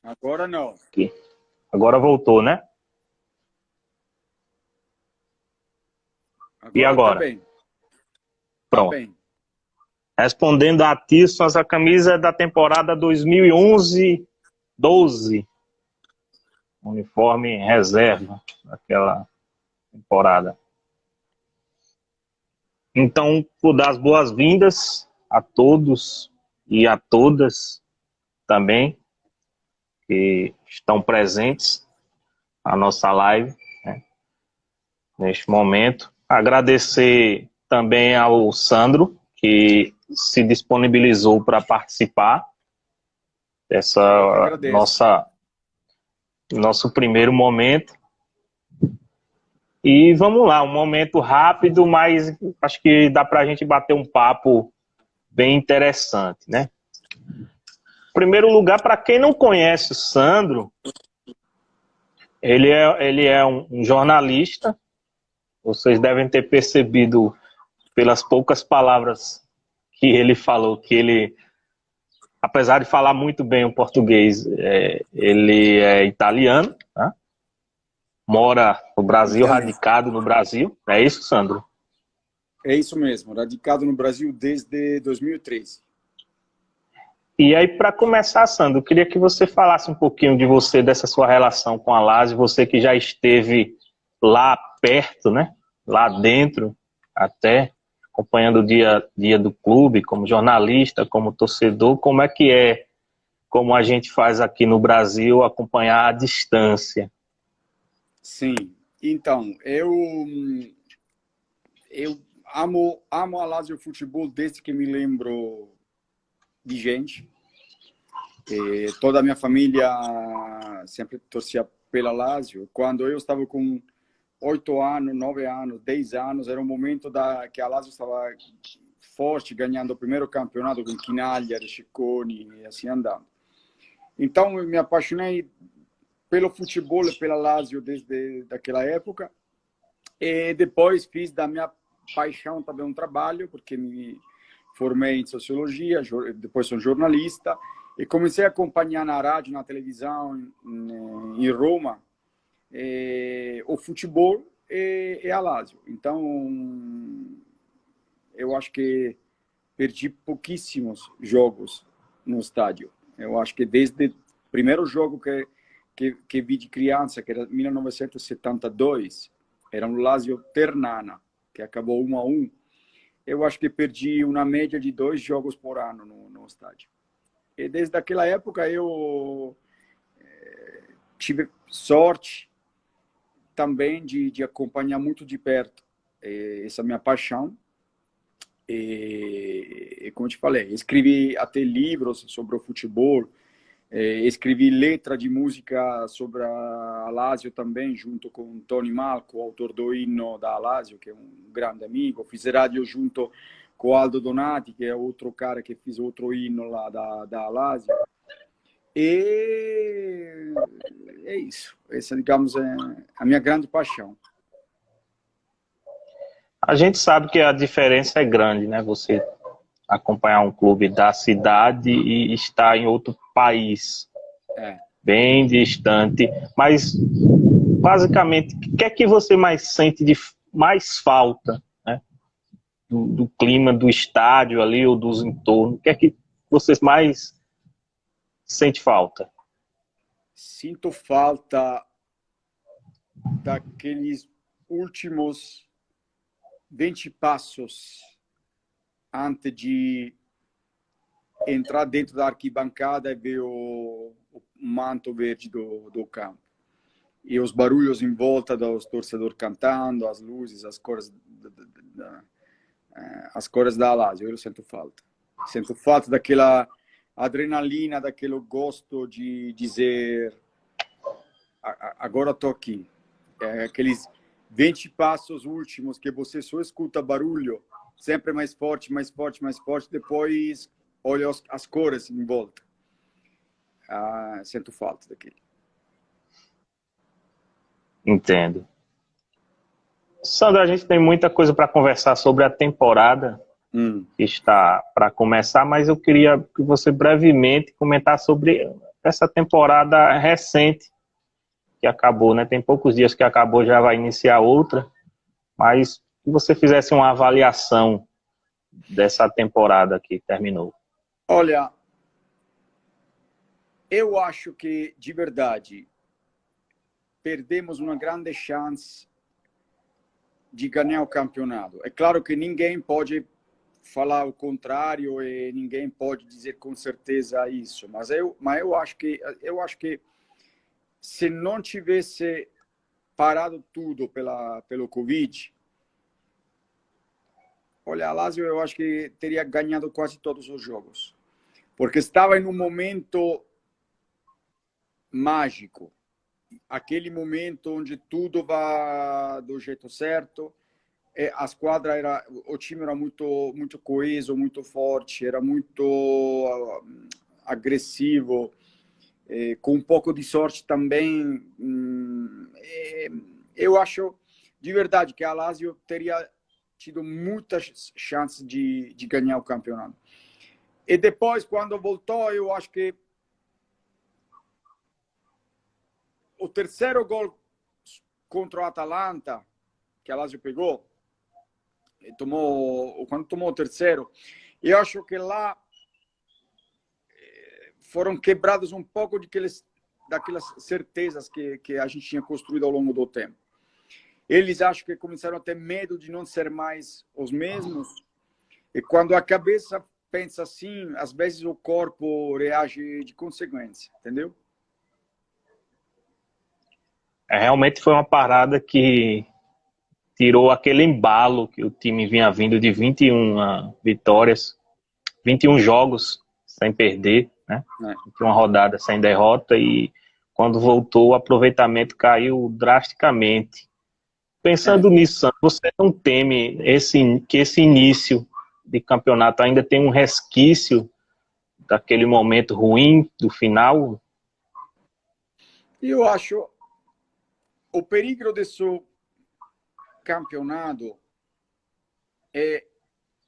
Agora não. Aqui. Agora voltou, né? E agora? Tá bem. Pronto. Tá bem. Respondendo a Tisson, essa camisa é da temporada 2011-12. Uniforme reserva daquela temporada. Então, vou dar as boas-vindas a todos e a todas também que estão presentes na nossa live, né, neste momento. Agradecer também ao Sandro, que se disponibilizou para participar dessa nosso primeiro momento. E vamos lá, um momento rápido, mas acho que dá para a gente bater um papo bem interessante, né? Em primeiro lugar, para quem não conhece o Sandro, ele é um jornalista. Vocês devem ter percebido pelas poucas palavras que ele falou, que ele, apesar de falar muito bem o português, ele é italiano, né? Mora no Brasil, radicado no Brasil. É isso, Sandro? É isso mesmo, radicado no Brasil desde 2013. E aí, para começar, Sandro, eu queria que você falasse um pouquinho de você, dessa sua relação com a Lazio, você que já esteve lá perto, né? Lá dentro, até, acompanhando o dia a dia do clube, como jornalista, como torcedor. Como é, como a gente faz aqui no Brasil, acompanhar à distância? Sim, então, eu amo a Lazio Futebol desde que me lembro de gente. Toda a minha família sempre torcia pela Lazio. Quando eu estava com 8 anos, 9 anos, 10 anos, era um momento que a Lazio estava forte, ganhando o primeiro campeonato com Chinaglia, Ciccone e assim andando. Então, eu me apaixonei pelo futebol e pela Lazio desde aquela época. E depois fiz da minha paixão também um trabalho, porque me formei em sociologia, depois sou jornalista, e comecei a acompanhar na rádio, na televisão, em Roma, o futebol e a Lazio. Então, eu acho que perdi pouquíssimos jogos no estádio. Eu acho que desde o primeiro jogo que vi de criança, que era 1972, era um Lazio Ternana, que acabou 1-1. Eu acho que perdi uma média de 2 jogos por ano no estádio. E desde aquela época eu tive sorte também de acompanhar muito de perto essa minha paixão. E como eu te falei, escrevi até livros sobre o futebol, escrevi letra de música sobre a Lazio também, junto com Tony Malco, autor do hino da Lazio, que é um grande amigo. Fiz rádio junto com Aldo Donati, que é outro cara que fez outro hino lá da Lazio. E é isso. Essa, digamos, é a minha grande paixão. A gente sabe que a diferença é grande, né? Você acompanhar um clube da cidade e estar em outro país, bem distante. Mas, basicamente, o que é que você mais sente de mais falta, né? Do clima do estádio ali ou dos entornos? O que é que você mais sente falta? Sinto falta daqueles últimos 20 passos antes de entrar dentro da arquibancada e ver o manto verde do campo. E os barulhos em volta dos torcedores cantando, as luzes, as cores da Lazio. Eu sinto falta. Sinto falta daquela adrenalina, daquele gosto de dizer agora estou aqui. Aqueles 20 passos últimos que você só escuta barulho, sempre mais forte, mais forte, mais forte, depois olha as cores em volta. Sinto falta daquilo. Entendo. Sandra, a gente tem muita coisa para conversar sobre a temporada que está para começar, mas eu queria que você brevemente comentasse sobre dessa temporada recente que acabou, né? Tem poucos dias que acabou, já vai iniciar outra, mas se você fizesse uma avaliação dessa temporada que terminou. Olha, eu acho que, de verdade, perdemos uma grande chance de ganhar o campeonato. É claro que ninguém pode falar o contrário e ninguém pode dizer com certeza isso, mas eu acho que se não tivesse parado tudo pelo Covid, olha, a Lazio eu acho que teria ganhado quase todos os jogos, porque estava em um momento mágico, aquele momento onde tudo vai do jeito certo. A squadra o time era muito coeso, muito forte, era muito agressivo, com um pouco de sorte também. Eu acho de verdade que a Lazio teria tido muitas chances de ganhar o campeonato. E depois, quando voltou, eu acho que o terceiro gol contra o Atalanta, que a Lazio pegou, quando tomou o terceiro, eu acho que lá foram quebrados um pouco daquelas certezas que a gente tinha construído ao longo do tempo. Eles acho que começaram a ter medo de não ser mais os mesmos, e quando a cabeça pensa assim, às vezes o corpo reage de consequência, entendeu? Realmente foi uma parada que tirou aquele embalo que o time vinha vindo de 21 vitórias, 21 jogos sem perder, né? 21 rodadas sem derrota, e quando voltou o aproveitamento caiu drasticamente. Pensando nisso, Sandro, você não teme que esse início de campeonato ainda tem um resquício daquele momento ruim do final? Eu acho o perigo desse campeonato é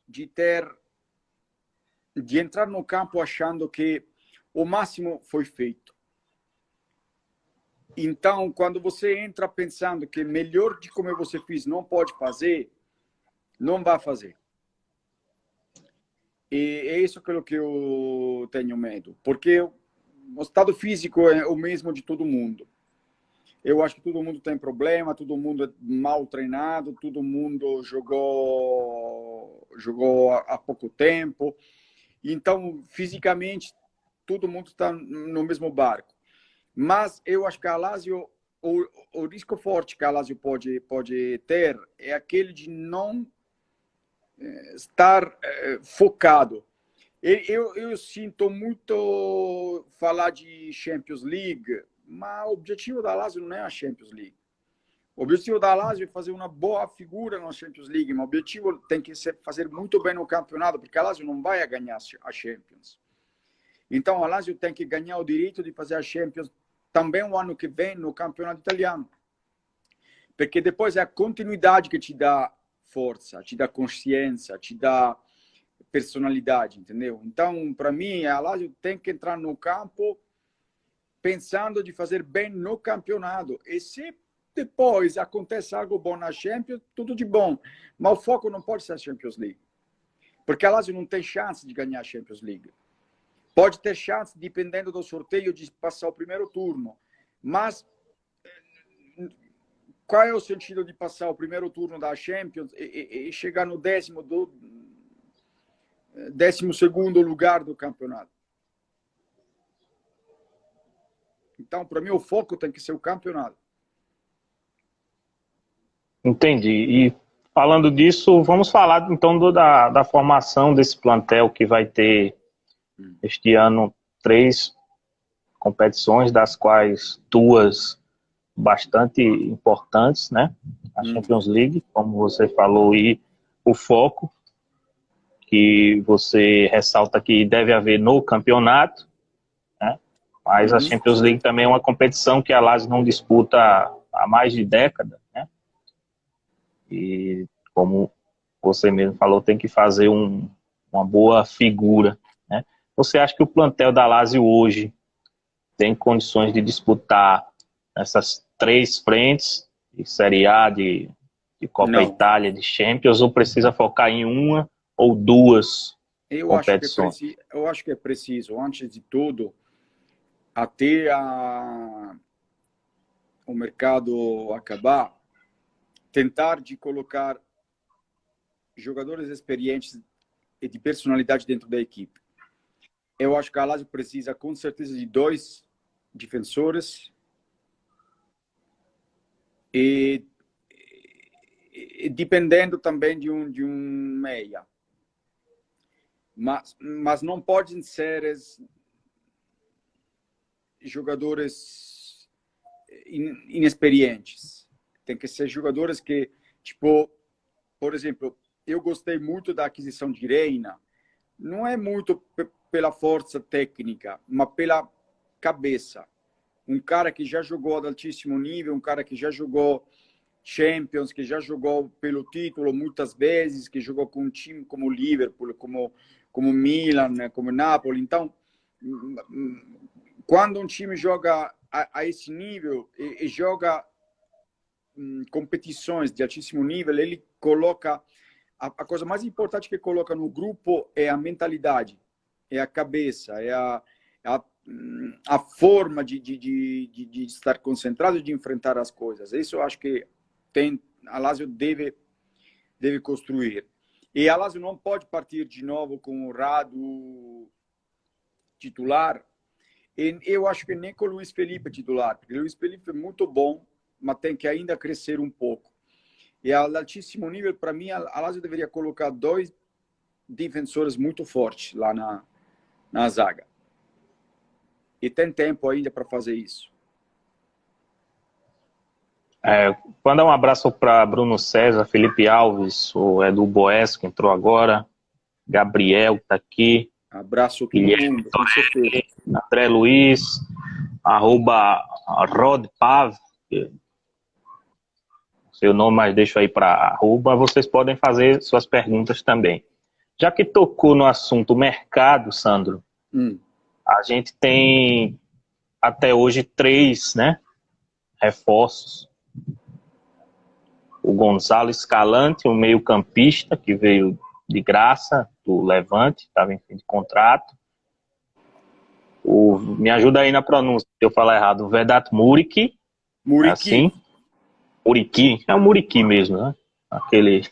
de entrar no campo achando que o máximo foi feito. Então, quando você entra pensando que melhor de como você fez não pode fazer, não vai fazer. E é isso que eu tenho medo, porque o estado físico é o mesmo de todo mundo. Eu acho que todo mundo tem problema, todo mundo é mal treinado, todo mundo jogou há pouco tempo. Então, fisicamente, todo mundo está no mesmo barco. Mas eu acho que a Lazio, o risco forte que a Lazio pode ter é aquele de não estar focado. Eu sinto muito falar de Champions League, mas o objetivo da Lazio não é a Champions League. O objetivo da Lazio é fazer uma boa figura na Champions League, mas o objetivo tem que ser fazer muito bem no campeonato, porque a Lazio não vai ganhar a Champions. Então, a Lazio tem que ganhar o direito de fazer a Champions também o ano que vem no campeonato italiano. Porque depois é a continuidade que te dá força, te dá consciência, te dá personalidade, entendeu? Então, para mim, a Lazio tem que entrar no campo pensando de fazer bem no campeonato. E se depois acontece algo bom na Champions, tudo de bom. Mas o foco não pode ser a Champions League. Porque a Lazio não tem chance de ganhar a Champions League. Pode ter chance, dependendo do sorteio, de passar o primeiro turno. Mas qual é o sentido de passar o primeiro turno da Champions e chegar no 12º lugar do campeonato? Então, para mim, o foco tem que ser o campeonato. Entendi. E falando disso, vamos falar então da formação desse plantel que vai ter este ano 3 competições, das quais 2 bastante importantes, né? A Champions League, como você falou, e o foco que você ressalta que deve haver no campeonato, né? Mas a Champions League também é uma competição que a Lazio não disputa há mais de década, né? E como você mesmo falou, tem que fazer uma boa figura, né? Você acha que o plantel da Lazio hoje tem condições de disputar essas 3 frentes, de Série A, de Copa Não. Itália, de Champions, ou precisa focar em uma ou 2 competições? Eu acho que é preciso, antes de tudo, até o mercado acabar, tentar de colocar jogadores experientes e de personalidade dentro da equipe. Eu acho que a Lazio precisa, com certeza, de 2 defensores e dependendo também de um meia. Mas não podem ser jogadores inexperientes. Tem que ser jogadores que, tipo, por exemplo, eu gostei muito da aquisição de Reina. Não é muito pela força técnica, mas pela cabeça. Um cara que já jogou de altíssimo nível, um cara que já jogou Champions, que já jogou pelo título muitas vezes, que jogou com um time como o Liverpool, como Milan, como Napoli. Então, quando um time joga a esse nível e joga competições de altíssimo nível, ele coloca a coisa mais importante que coloca no grupo é a mentalidade, é a cabeça, é a forma de estar concentrado, de enfrentar as coisas. Isso eu acho que a Lazio deve construir. E a Lazio não pode partir de novo com o Radu titular. E eu acho que nem com o Luiz Felipe titular, porque o Luiz Felipe é muito bom, mas tem que ainda crescer um pouco. E ao altíssimo nível, para mim, a Lazio deveria colocar 2 defensores muito fortes lá na zaga. E tem tempo ainda para fazer isso. Mandar um abraço para Bruno César, Felipe Alves, o Edu Boes, que entrou agora, Gabriel, que está aqui. Abraço todo mundo, com certeza. André Luiz, @RodPav, seu nome, mas deixo aí para arroba. Vocês podem fazer suas perguntas também. Já que tocou no assunto mercado, Sandro, a gente tem até hoje 3, né, reforços. O Gonzalo Escalante, um meio-campista que veio de graça do Levante, estava em fim de contrato. Me ajuda aí na pronúncia, se eu falar errado, o Vedat Muriqi. Muriqui. Assim? Muriqui, é o Muriqui mesmo, né? Aquele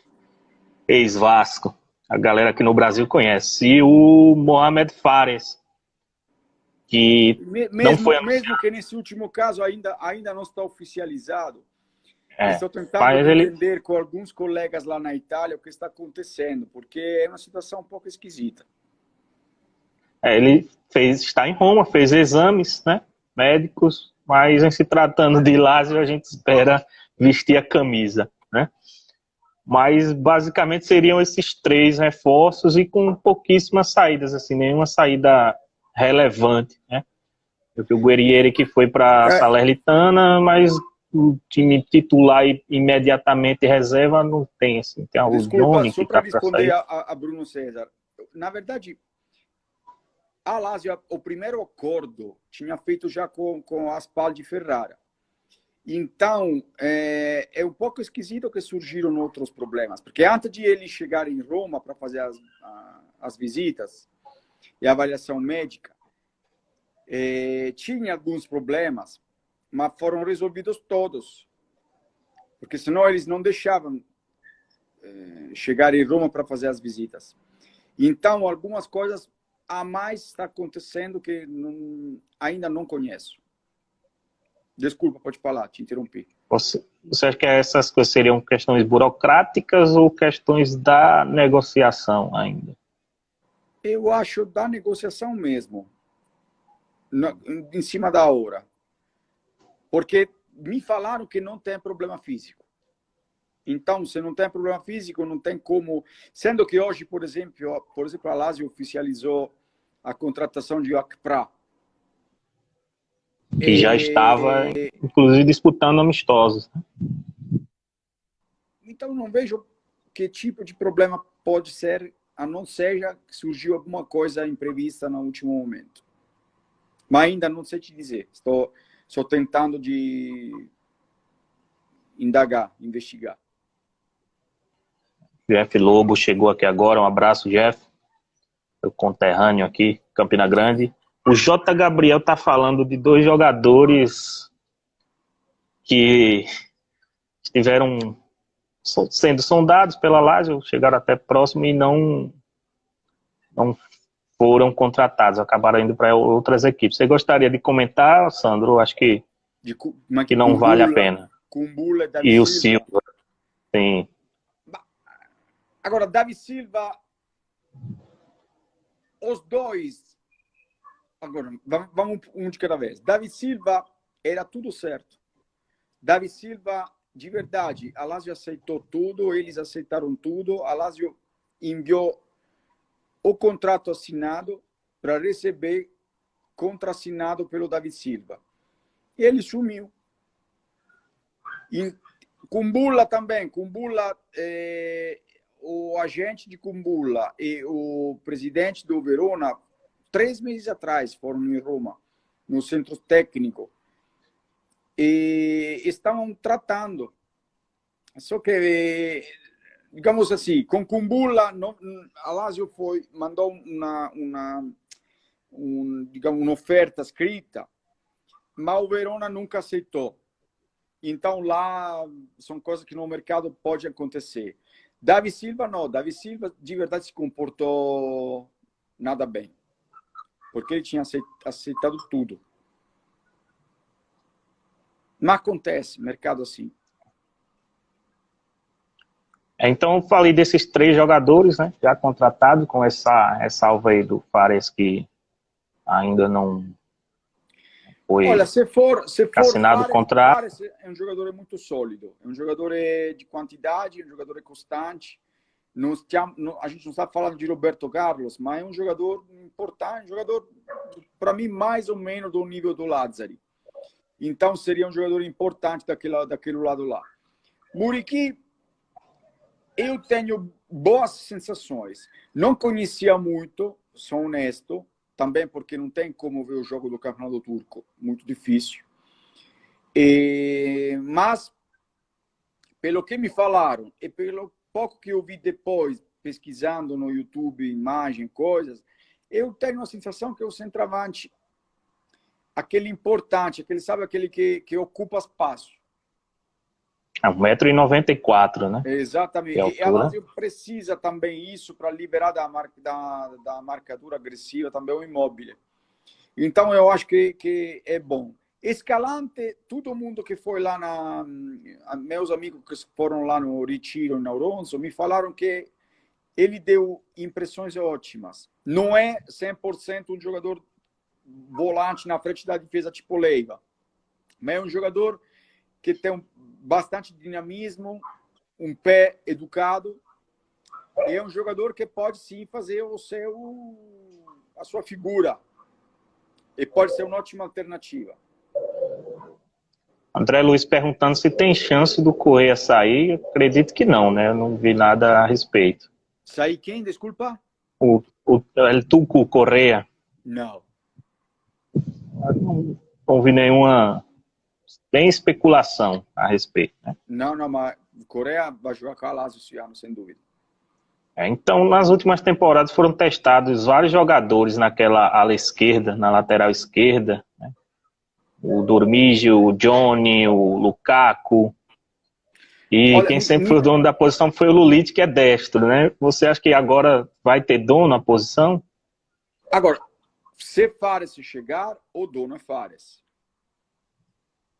ex-Vasco. A galera aqui no Brasil conhece. E o Mohamed Fares, que não foi anunciado. Mesmo que nesse último caso ainda não está oficializado. Estou tentando mas entender com alguns colegas lá na Itália o que está acontecendo, porque é uma situação um pouco esquisita. Ele está em Roma, fez exames, né, médicos, mas em se tratando de Lazio, a gente espera vestir a camisa, né? Mas basicamente seriam esses 3 reforços e com pouquíssimas saídas, assim, nenhuma saída relevante, né? Eu vi o Guerrieri que foi para a Salernitana, mas o time titular imediatamente reserva não tem, assim, tem o Johnny que está para sair. Só para responder a Bruno César, na verdade, a Lazio, o primeiro acordo tinha feito já com Aspaldi e Ferrara. Então, é um pouco esquisito que surgiram outros problemas, porque antes de ele chegar em Roma para fazer as visitas e a avaliação médica, tinha alguns problemas, mas foram resolvidos todos, porque senão eles não deixavam chegar em Roma para fazer as visitas. Então, algumas coisas a mais está acontecendo que ainda não conheço. Desculpa, pode falar, te interrompi. Você acha que essas coisas seriam questões burocráticas ou questões da negociação ainda? Eu acho da negociação mesmo, em cima da hora. Porque me falaram que não tem problema físico. Então, se não tem problema físico, não tem como... Sendo que hoje, por exemplo a Lazio oficializou a contratação de Akpra. Que já estava, inclusive, disputando amistosos. Então, não vejo que tipo de problema pode ser, a não ser que surgiu alguma coisa imprevista no último momento. Mas ainda não sei te dizer. Estou tentando de indagar, investigar. Jeff Lobo chegou aqui agora. Um abraço, Jeff. Meu conterrâneo aqui, Campina Grande. O J. Gabriel tá falando de 2 jogadores que estiveram sendo sondados pela Lazio, chegaram até próximo e não foram contratados, acabaram indo para outras equipes. Você gostaria de comentar, Sandro? Acho que não vale a pena. Kumbulla e Davi E o Silva. Silva, sim. Agora, Davi Silva, os dois. Agora, vamos um de cada vez. Davi Silva, era tudo certo. Davi Silva, de verdade, a Lazio aceitou tudo, eles aceitaram tudo. A Lazio enviou o contrato assinado para receber contrassinado pelo Davi Silva. E ele sumiu. Kumbulla também. Kumbulla, o agente de Kumbulla e o presidente do Verona, 3 meses atrás, foram em Roma, no centro técnico, e estavam tratando. Só que, digamos assim, com Kumbulla, a Lazio mandou uma oferta escrita, mas o Verona nunca aceitou. Então, lá, são coisas que no mercado pode acontecer. Davi Silva, não. Davi Silva, de verdade, se comportou nada bem. Porque ele tinha aceitado tudo. Mas acontece, mercado assim. Então, eu falei desses 3 jogadores, né, já contratados, com essa ressalva aí do Fares, que ainda não foi. Olha, se for assinado o contrato. Fares é um jogador muito sólido. É um jogador de quantidade, é um jogador constante. A gente não está falando de Roberto Carlos, mas é um jogador importante, um jogador, para mim, mais ou menos do nível do Lazzari. Então, seria um jogador importante daquele lado lá. Muriqui, eu tenho boas sensações. Não conhecia muito, sou honesto, também porque não tem como ver o jogo do Campeonato Turco, muito difícil. Mas, pelo que me falaram e pelo pouco que eu vi depois, pesquisando no YouTube, imagem, coisas, eu tenho a sensação que o centroavante, aquele importante, aquele que ocupa espaço. É 1,94 m, né? Exatamente. E a Lazio precisa também isso para liberar da marcadura agressiva também o Immobile. Então, eu acho que é bom. Escalante, todo mundo que foi lá meus amigos que foram lá no Retiro, na Auronzo, me falaram que ele deu impressões ótimas. Não é 100% um jogador volante na frente da defesa tipo Leiva, mas é um jogador que tem bastante dinamismo, um pé educado, e é um jogador que pode sim fazer a sua figura, e pode ser uma ótima alternativa. André Luiz perguntando se tem chance do Correa sair. Eu acredito que não, né? Eu não vi nada a respeito. Sair quem, desculpa? O Tucu Correa. Não. Não vi nenhuma... Tem especulação a respeito, né? Não, mas Correa vai jogar com a Lazio esse ano, sem dúvida. Então, nas últimas temporadas foram testados vários jogadores naquela ala esquerda, na lateral esquerda, né? O Dormigio, o Johnny, o Lukaku. E olha, quem sempre foi o dono da posição foi o Lulite, que é destro, né? Você acha que agora vai ter dono na posição? Agora, se Fares chegar, o dono é Fares.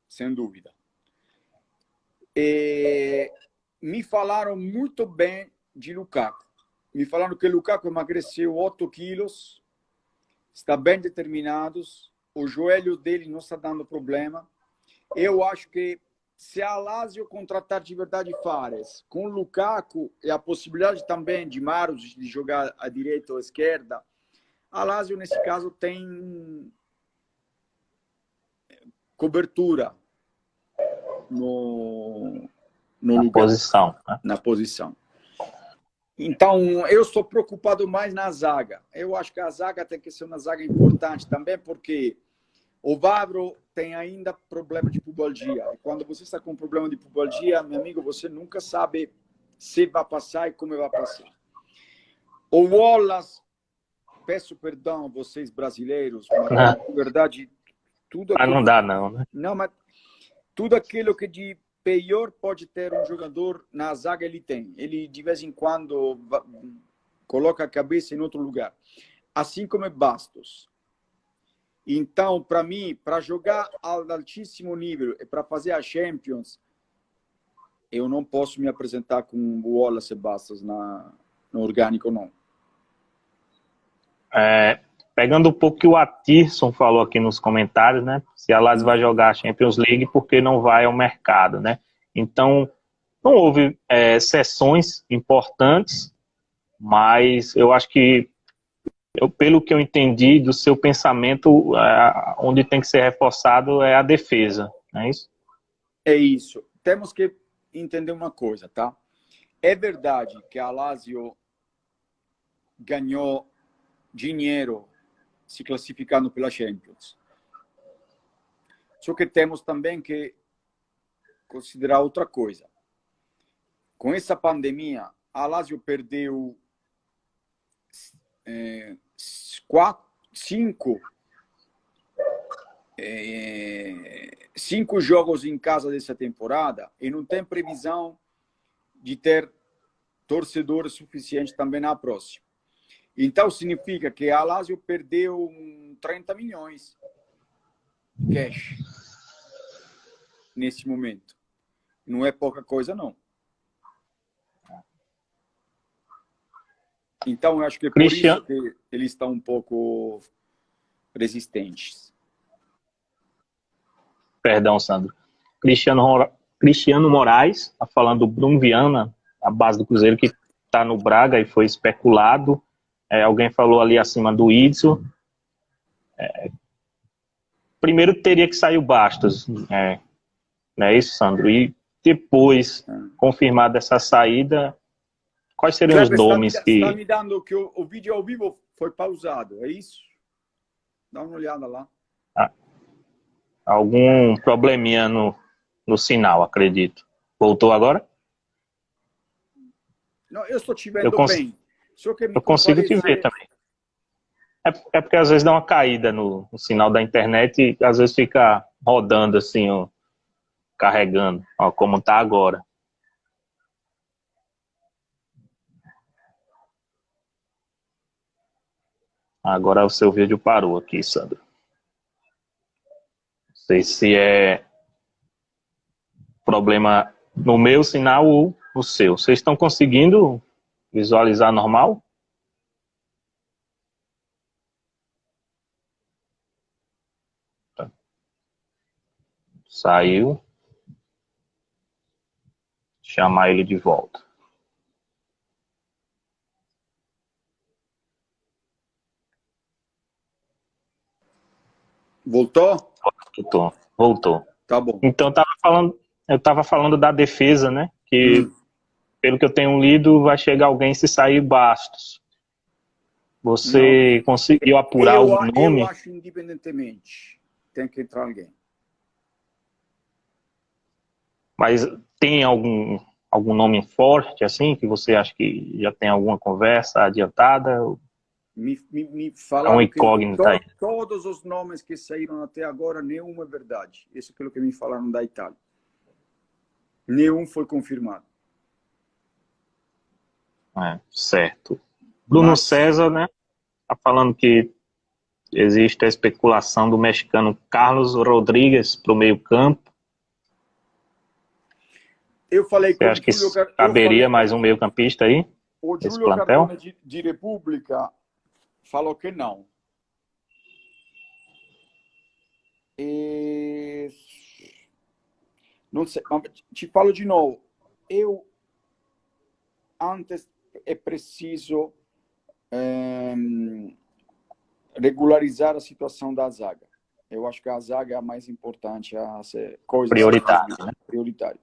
Sem dúvida. Me falaram muito bem de Lukaku. Me falaram que Lukaku emagreceu 8 quilos, está bem determinado, o joelho dele não está dando problema. Eu acho que se a Lazio contratar de verdade Fares, com Lukaku e a possibilidade também de Maros de jogar à direita ou à esquerda, a Lazio, nesse caso, tem cobertura no lugar, posição, né? Na posição. Então, eu estou preocupado mais na zaga. Eu acho que a zaga tem que ser uma zaga importante também, porque O Vavro tem ainda problema de pubalgia. E quando você está com problema de pubalgia, meu amigo, você nunca sabe se vai passar e como vai passar. O Wallace, peço perdão a vocês brasileiros, mas na verdade, tudo aquilo... não dá não, né? Não, mas tudo aquilo que de pior pode ter um jogador na zaga, ele tem. Ele, de vez em quando, coloca a cabeça em outro lugar. Assim como é Bastos. Então, para mim, para jogar ao altíssimo nível e para fazer a Champions, eu não posso me apresentar com o Wallace e Bastos no orgânico, não. Pegando um pouco o que o Atirson falou aqui nos comentários, né? Se a Lazio vai jogar a Champions League porque não vai ao mercado, né? Então, não houve sessões importantes, mas eu acho que, pelo que eu entendi do seu pensamento, onde tem que ser reforçado é a defesa, não é isso? É isso. Temos que entender uma coisa, tá? É verdade que a Lazio ganhou dinheiro se classificando pela Champions. Só que temos também que considerar outra coisa. Com essa pandemia, a Lazio perdeu 5 jogos em casa dessa temporada e não tem previsão de ter torcedores suficientes também na próxima. Então, significa que a Lazio perdeu 30 milhões cash nesse momento. Não é pouca coisa, não. Então, eu acho que é por isso que eles estão um pouco resistentes. Perdão, Sandro. Cristiano Moraes está falando do Bruno Viana, a base do Cruzeiro, que está no Braga e foi especulado. Alguém falou ali acima do Izzo. Primeiro teria que sair o Bastos, não é isso, Sandro? E depois, confirmada essa saída, quais seriam os nomes que... Está me dando que o vídeo ao vivo foi pausado, é isso? Dá uma olhada lá. Algum probleminha no sinal, acredito. Voltou agora? Não, eu estou te vendo bem. Eu consigo te ver também. É porque às vezes dá uma caída no sinal da internet e às vezes fica rodando assim, ó, carregando, ó, como tá agora. Agora o seu vídeo parou aqui, Sandro. Não sei se é problema no meu sinal ou no seu. Vocês estão conseguindo visualizar normal? Saiu. Chamar ele de volta. Voltou? Voltou. Tá bom. Então eu estava falando da defesa, né? Que pelo que eu tenho lido, vai chegar alguém se sair Bastos. Você conseguiu apurar o nome? Eu acho independentemente. Tem que entrar alguém. Mas tem algum nome forte, assim, que você acha que já tem alguma conversa adiantada? Me falaram incógnita que todos os nomes que saíram até agora, nenhum é verdade. Isso é aquilo que me falaram da Itália. Nenhum foi confirmado. Certo. Bruno César, né? Tá falando que existe a especulação do mexicano Carlos Rodrigues para o meio-campo. Eu falei Você acha que caberia mais um meio-campista aí? O Júlio Cardone de República falou que não. Não sei, te falo de novo. Antes é preciso regularizar a situação da zaga. Eu acho que a zaga é a mais importante, a ser coisa prioritária, né? Prioritária.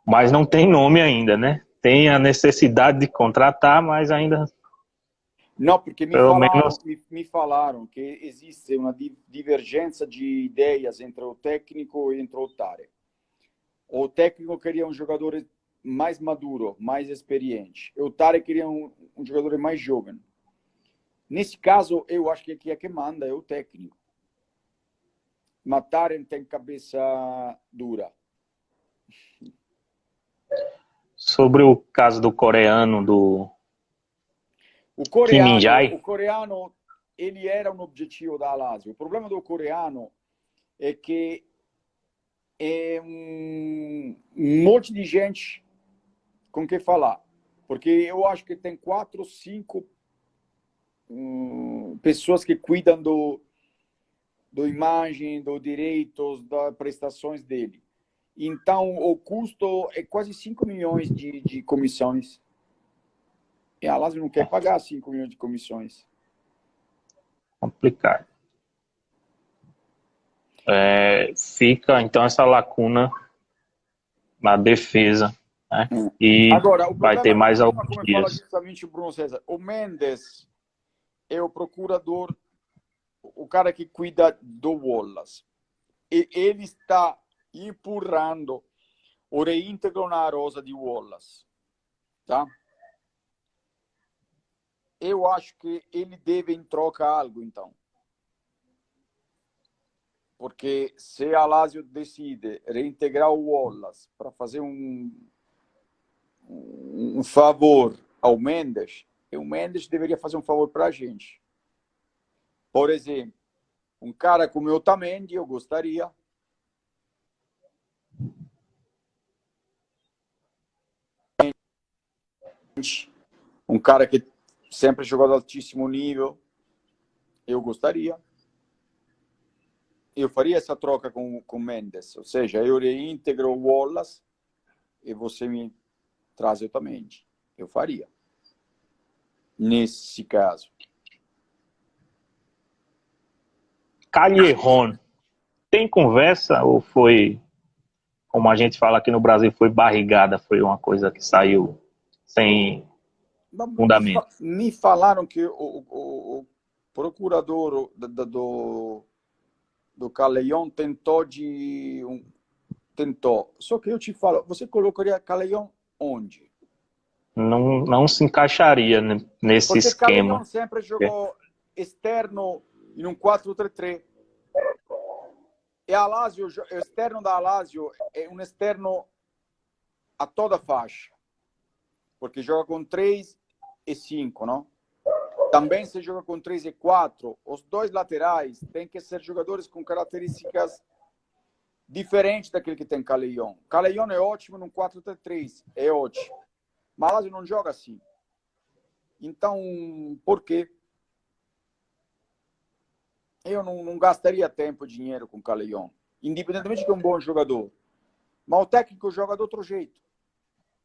Mas não tem nome ainda, né? Tem a necessidade de contratar, mas ainda Não, porque Pelo menos me falaram que existe uma divergência de ideias entre o técnico e entre o Tarek. O técnico queria um jogador mais maduro, mais experiente. O Tarek queria um jogador mais jovem. Nesse caso, eu acho que aqui é que manda é o técnico. Mas Tarek tem cabeça dura. sobre o caso do coreano, do Kim O Min-jae, coreano, ele era um objetivo da Lazio. O problema do coreano é que é um monte de gente com que falar. Porque eu acho que tem 4 ou 5 pessoas que cuidam do imagem, dos direitos, das prestações dele. Então, o custo é quase 5 milhões de comissões. E a Lazio não quer pagar 5 milhões de comissões. complicado. Fica, então, essa lacuna na defesa, né? E Agora, vai ter o mais problema, alguns como fala dias. justamente o Bruno César, o Mendes é o procurador, o cara que cuida do Wallace. E ele está empurrando o reintegro na rosa de Wallace. Tá? Eu acho que ele deve em troca algo, então. Porque se a Lazio decide reintegrar o Wallace para fazer um favor ao Mendes, o Mendes deveria fazer um favor para a gente. Por exemplo, um cara como o Otamendi, eu gostaria. Um cara que sempre jogou de altíssimo nível, eu gostaria. Eu faria essa troca com o Mendes, ou seja, eu reintegro o Wallace e você me traz o Otamendi. Eu faria. Nesse caso. Callejon, tem conversa ou foi, como a gente fala aqui no Brasil, foi barrigada, foi uma coisa que saiu sem fundamento? Me falaram que o procurador do Callejon tentou. Só que eu te falo, você colocaria Callejon onde? Não se encaixaria nesse Porque Callejon esquema. sempre jogou externo em um 4-3-3. E a Lazio, o externo da Lazio é um externo a toda faixa. Porque joga com 3 e 5, não? Também se joga com 3 e 4. Os dois laterais têm que ser jogadores com características diferentes daquele que tem Callejon. Callejon é ótimo num 4-3-3, é ótimo. Mas a Lazio não joga assim. Então, por quê? Eu não gastaria tempo e dinheiro com Callejon. Independentemente de que é um bom jogador. Mas o técnico joga de outro jeito.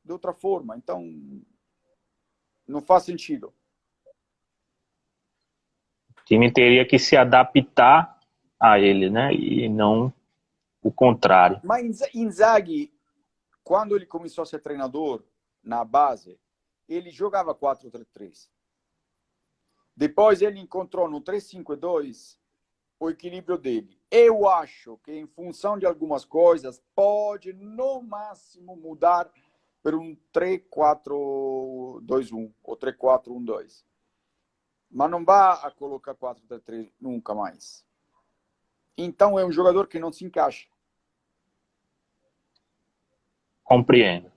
De outra forma. Então, não faz sentido. O time teria que se adaptar a ele, né? E não o contrário. Mas Inzaghi, quando ele começou a ser treinador na base, ele jogava 4-3-3. Depois ele encontrou no 3-5-2 o equilíbrio dele. Eu acho que em função de algumas coisas pode no máximo mudar para um 3-4-2-1 ou 3-4-1-2. Mas não vai a colocar 4-3-3 nunca mais. Então é um jogador que não se encaixa. Compreendo.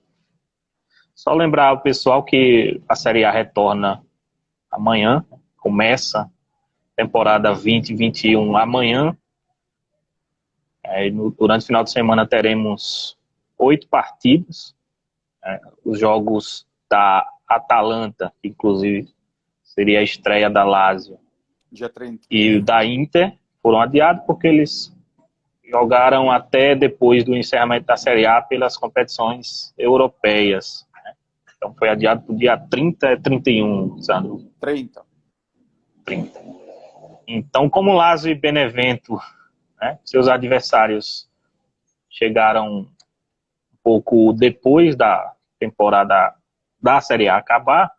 Só lembrar o pessoal que a Série A retorna amanhã, começa temporada 2021 amanhã. Durante o final de semana teremos 8 partidas. Os jogos da Atalanta, que inclusive seria a estreia da Lazio, Dia 30. e da Inter, foram adiados porque eles jogaram até depois do encerramento da Série A pelas competições europeias. Então foi adiado para o dia 30 e 31, Sandro. 30. 30. Então, como Lazio e Benevento, né, seus adversários chegaram um pouco depois da temporada da Série A acabar,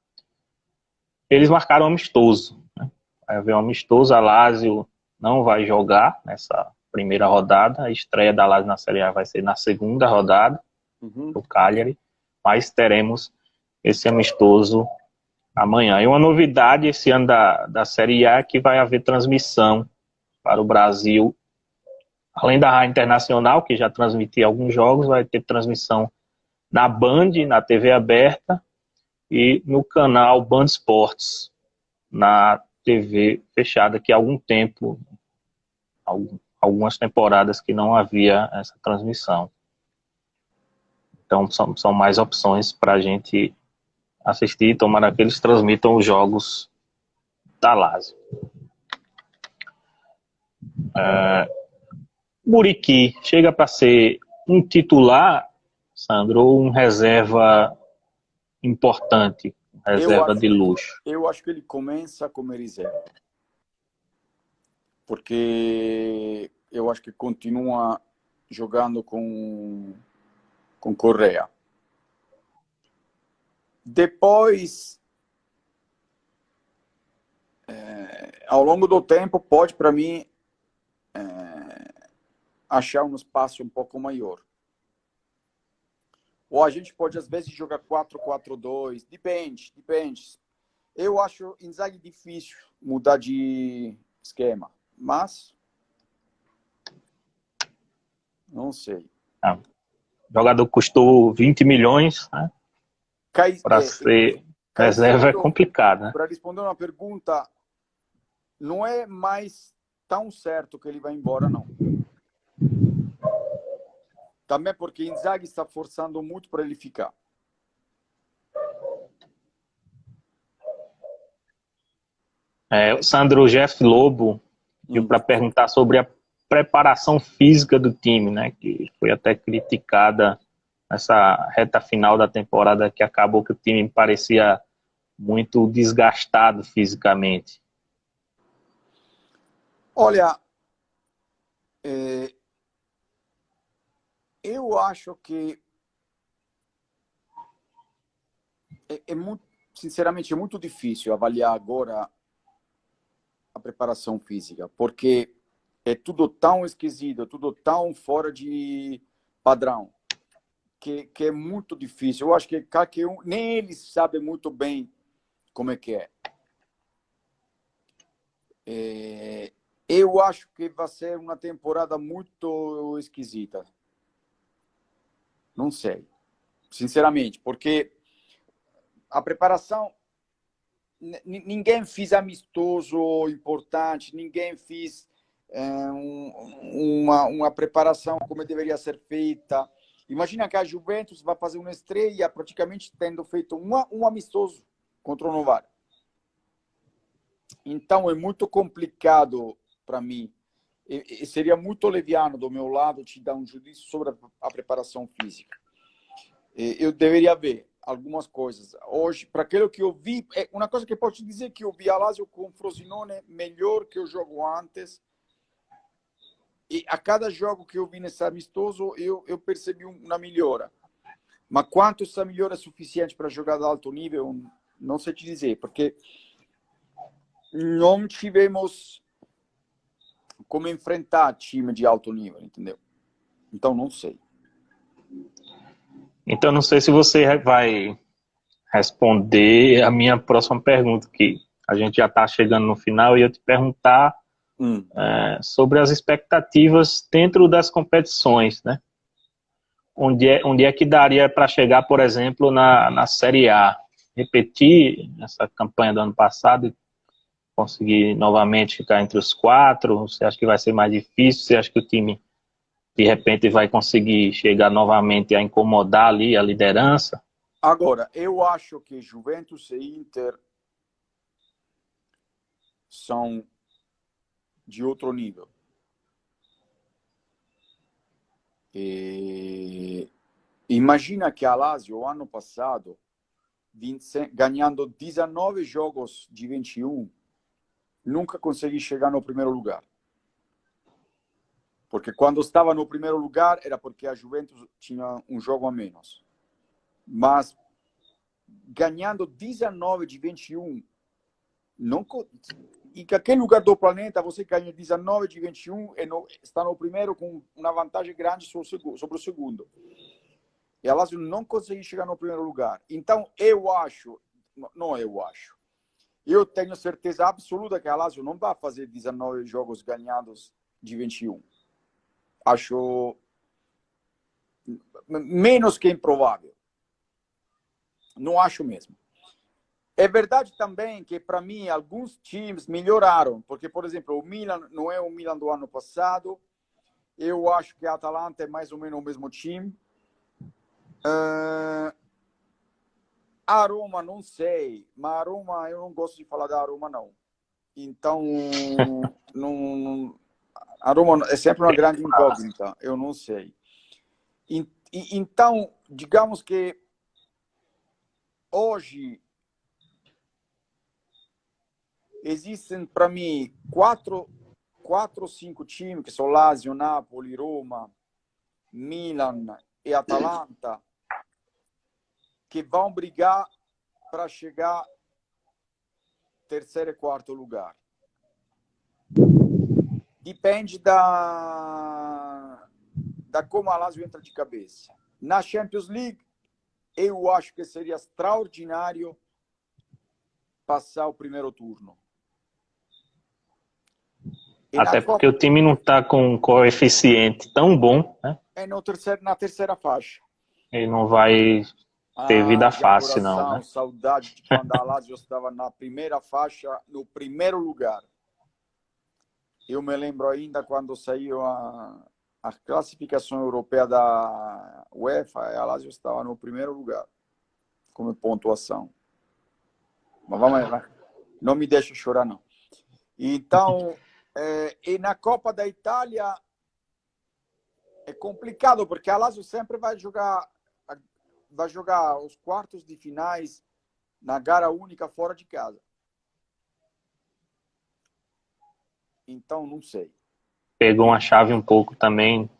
eles marcaram um amistoso, né? Vai haver um amistoso, a Lazio não vai jogar nessa primeira rodada, a estreia da Lazio na Série A vai ser na segunda rodada, do Cagliari, mas teremos esse amistoso amanhã. E uma novidade esse ano da Série A é que vai haver transmissão para o Brasil, além da Rádio Internacional, que já transmitia alguns jogos, vai ter transmissão na Band, na TV aberta, e no canal Band Esportes, na TV fechada, que há algum tempo, algumas temporadas que não havia essa transmissão. Então são mais opções para a gente assistir, tomara que eles transmitam os jogos da Lazio. Muriqui chega para ser um titular, Sandro, ou um reserva importante, reserva de luxo? Eu acho que ele começa como reserva. Porque eu acho que continua jogando com Correa. Depois, ao longo do tempo, pode, para mim, achar um espaço um pouco maior. Ou a gente pode, às vezes, jogar 4-4-2. Depende. Eu acho Inzaghi difícil mudar de esquema. Mas, não sei. O jogador custou 20 milhões, né? Para ser reserva é complicado, né? Para responder uma pergunta, não é mais tão certo que ele vai embora, não. Também porque Inzaghi está forçando muito para ele ficar. O Sandro Jeff Lobo pediu para perguntar sobre a preparação física do time, né? Que foi até criticada nessa reta final da temporada, que acabou que o time parecia muito desgastado fisicamente. Olha, eu acho que muito, sinceramente, é muito difícil avaliar agora a preparação física, porque é tudo tão esquisito, tudo tão fora de padrão, que é muito difícil. Eu acho que nem eles sabem muito bem como é que é. Eu acho que vai ser uma temporada muito esquisita. Não sei, sinceramente, porque a preparação, ninguém fez amistoso importante, ninguém fez uma preparação como deveria ser feita. Imagina que a Juventus vai fazer uma estreia praticamente tendo feito um amistoso contra o Novara. Então é muito complicado para mim. E seria muito leviano do meu lado te dar um juízo sobre a preparação física. Eu deveria ver algumas coisas. Hoje, para aquilo que eu vi, uma coisa que eu posso te dizer que eu vi a Lazio com Frosinone melhor que o jogo antes. E a cada jogo que eu vi nesse amistoso, eu percebi uma melhora. Mas quanto essa melhora é suficiente para jogar de alto nível, não sei te dizer, porque não tivemos como enfrentar time de alto nível, entendeu? Então, não sei. Então, não sei se você vai responder a minha próxima pergunta, que a gente já está chegando no final, e eu te perguntar sobre as expectativas dentro das competições, né? Onde é que daria para chegar, por exemplo, na Série A? Repetir essa campanha do ano passado e conseguir novamente ficar entre os 4? Você acha que vai ser mais difícil? Você acha que o time, de repente, vai conseguir chegar novamente a incomodar ali a liderança? Agora, eu acho que Juventus e Inter são de outro nível. Imagina que a Lazio, ano passado, ganhando 19 jogos de 21, nunca consegui chegar no primeiro lugar. Porque quando estava no primeiro lugar, era porque a Juventus tinha um jogo a menos. Mas, ganhando 19 de 21, Não, em qualquer lugar do planeta você ganha 19 de 21 e está no primeiro com uma vantagem grande sobre o segundo. E a Lazio não consegue chegar no primeiro lugar. Então, eu tenho certeza absoluta que a Lazio não vai fazer 19 jogos ganhados de 21. Acho menos que improvável. Não acho mesmo. É verdade também que, para mim, alguns times melhoraram. Porque, por exemplo, o Milan não é o Milan do ano passado. Eu acho que a Atalanta é mais ou menos o mesmo time. A Roma, não sei. Mas a Roma, eu não gosto de falar da Roma, não. Então, a Roma é sempre uma grande incógnita. Eu não sei. Então, digamos que hoje existem, para mim, quatro ou cinco times, que são Lazio, Napoli, Roma, Milan e Atalanta, que vão brigar para chegar terceiro e quarto lugar. Depende da como a Lazio entra de cabeça. Na Champions League, eu acho que seria extraordinário passar o primeiro turno. Até porque o time não está com um coeficiente tão bom, né? É na terceira faixa. Ele não vai ter vida fácil, coração, não, né? Saudade de quando a Lazio estava na primeira faixa, no primeiro lugar. Eu me lembro ainda quando saiu a classificação europeia da UEFA, a Lazio estava no primeiro lugar, como pontuação. Mas vamos lá, não me deixe chorar, não. Então, e na Copa da Itália é complicado, porque a Lazio sempre vai jogar os quartos de finais na gara única fora de casa. Então, não sei. Pegou uma chave um pouco também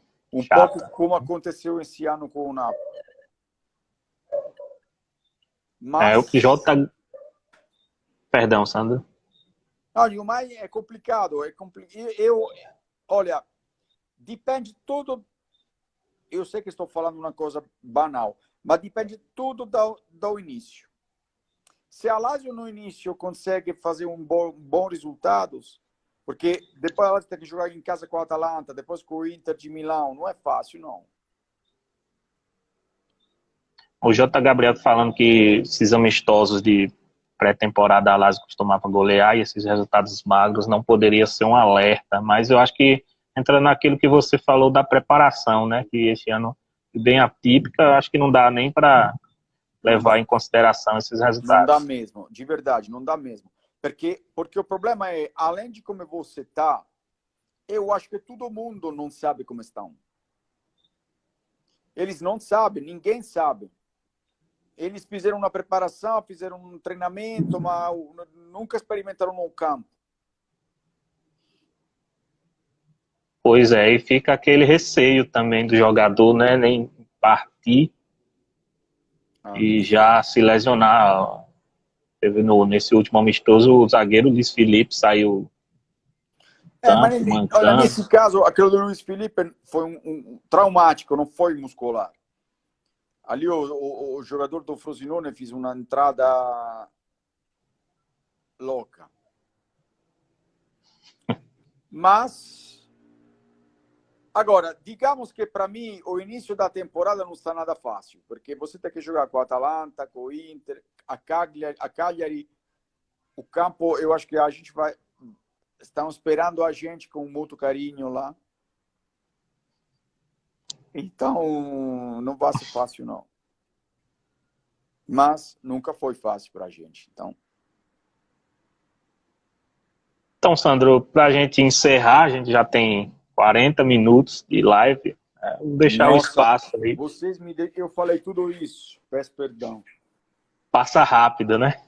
chata. Pouco como aconteceu esse ano com o Napoli. Mas... o Jota... Perdão, Sandro. Não, mas é complicado. Olha, depende tudo... Eu sei que estou falando uma coisa banal, mas depende tudo do início. Se a Lazio no início consegue fazer bons resultados, porque depois ela tem que jogar em casa com a Atalanta, depois com o Inter de Milão, não é fácil, não. O J. Gabriel falando que esses amistosos de pré-temporada a Lazio costumava golear e esses resultados magros não poderia ser um alerta, mas eu acho que entra naquilo que você falou da preparação, né? Que esse ano bem atípica, acho que não dá nem para levar em consideração esses resultados. Não dá mesmo, de verdade, não dá mesmo. Porque o problema é, além de como você está, eu acho que todo mundo não sabe como estão. Eles não sabem, ninguém sabe. Eles fizeram uma preparação, fizeram um treinamento, mas nunca experimentaram no campo. Pois é, e fica aquele receio também do jogador, né, nem partir e já se lesionar. Teve nesse último amistoso, o zagueiro Luiz Felipe saiu olha, nesse caso, aquele do Luiz Felipe foi um traumático, não foi muscular. Ali o jogador do Frosinone fez uma entrada louca. Mas, agora, digamos que para mim o início da temporada não está nada fácil, porque você tem que jogar com a Atalanta, com o Inter, a Cagliari. O campo, eu acho que a gente vai... Estão esperando a gente com muito carinho lá. Então, não vai ser fácil, não. Mas nunca foi fácil para a gente. Então, Sandro, para a gente encerrar, a gente já tem 40 minutos de live. Vou deixar o espaço aí. Eu falei tudo isso. Peço perdão. Passa rápido, né?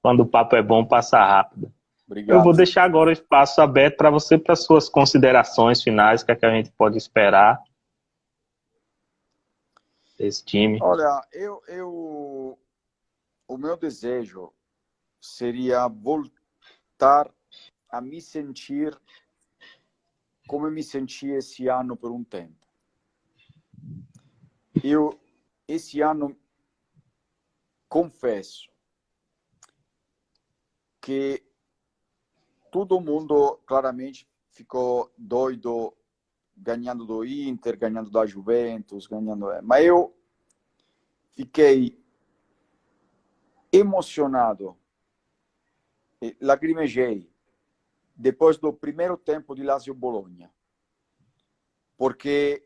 Quando o papo é bom, passa rápido. Obrigado. Eu vou deixar agora o espaço aberto para você, para suas considerações finais, o que é que a gente pode esperar desse time. Olha, o meu desejo seria voltar a me sentir como eu me senti esse ano por um tempo. Eu, esse ano, confesso que todo mundo claramente ficou doido ganhando do Inter, ganhando da Juventus, ganhando... Mas eu fiquei emocionado, lacrimejei, depois do primeiro tempo de Lazio Bologna. Porque,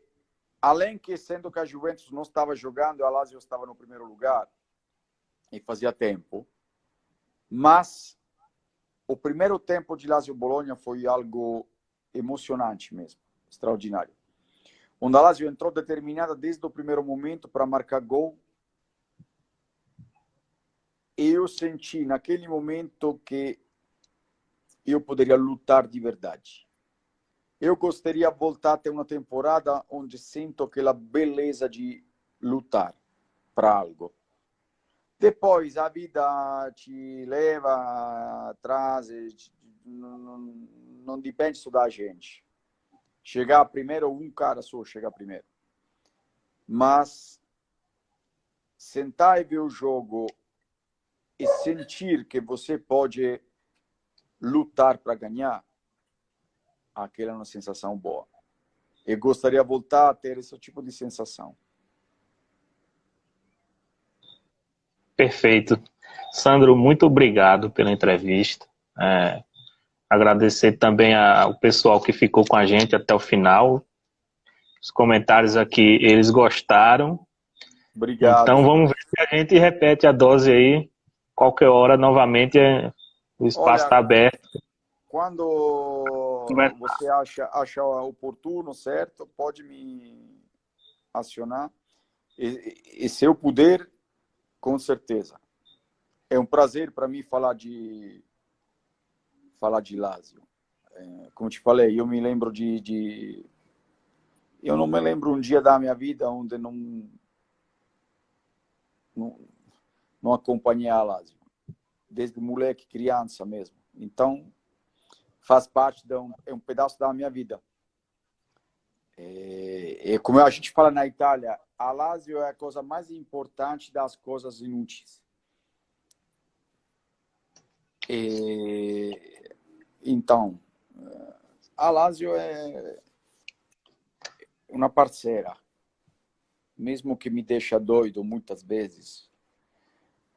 além que sendo que a Juventus não estava jogando, a Lazio estava no primeiro lugar, e fazia tempo, mas o primeiro tempo de Lazio Bologna foi algo emocionante mesmo, extraordinário. Onde a Lazio entrou determinada desde o primeiro momento para marcar gol, eu senti naquele momento que eu poderia lutar de verdade. Eu gostaria de voltar a ter uma temporada onde sinto aquela beleza de lutar para algo. Depois a vida te leva atrás, não depende só da gente. Chegar primeiro, um cara só chega primeiro. Mas sentar e ver o jogo e sentir que você pode lutar para ganhar, aquela é uma sensação boa. Eu gostaria de voltar a ter esse tipo de sensação. Perfeito. Sandro, muito obrigado pela entrevista. Agradecer também ao pessoal que ficou com a gente até o final. Os comentários aqui, eles gostaram. Obrigado. Então vamos ver se a gente repete a dose aí. Qualquer hora, novamente, o espaço está aberto. Quando você acha oportuno, certo? Pode me acionar. E se eu puder, com certeza. É um prazer para mim falar de Lazio. Como te falei, eu me lembro eu não me lembro um dia da minha vida onde não acompanhei a Lazio. Desde moleque, criança mesmo. Então, faz parte é um pedaço da minha vida. Como a gente fala na Itália, a Lazio é a coisa mais importante das coisas inúteis. Então, a Lazio é uma parceira, mesmo que me deixa doido muitas vezes,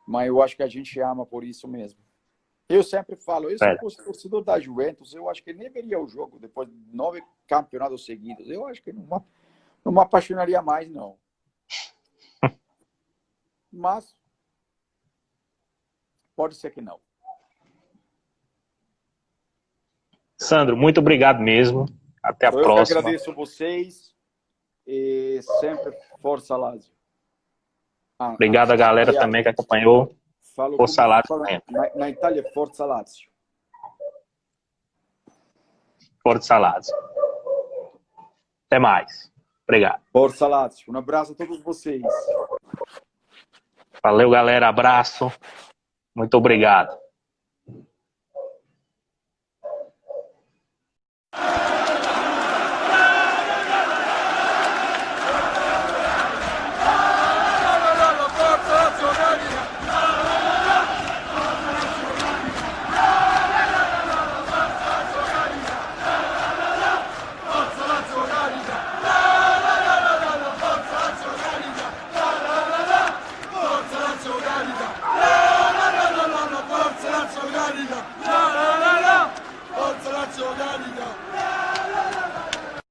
mas eu acho que a gente ama por isso mesmo. Eu sempre falo, eu se fosse torcedor da Juventus, eu acho que nem veria o jogo depois de 9 campeonatos seguidos. Eu acho que não me apaixonaria mais, não. Mas pode ser que não. Sandro, muito obrigado mesmo. Até a próxima. Eu que agradeço vocês e sempre força Lazio. Obrigado a galera também que acompanhou. Força Lazio. Na Itália, força Lazio. Força Lazio. Até mais. Obrigado. Força Lazio. Um abraço a todos vocês. Valeu, galera. Abraço. Muito obrigado.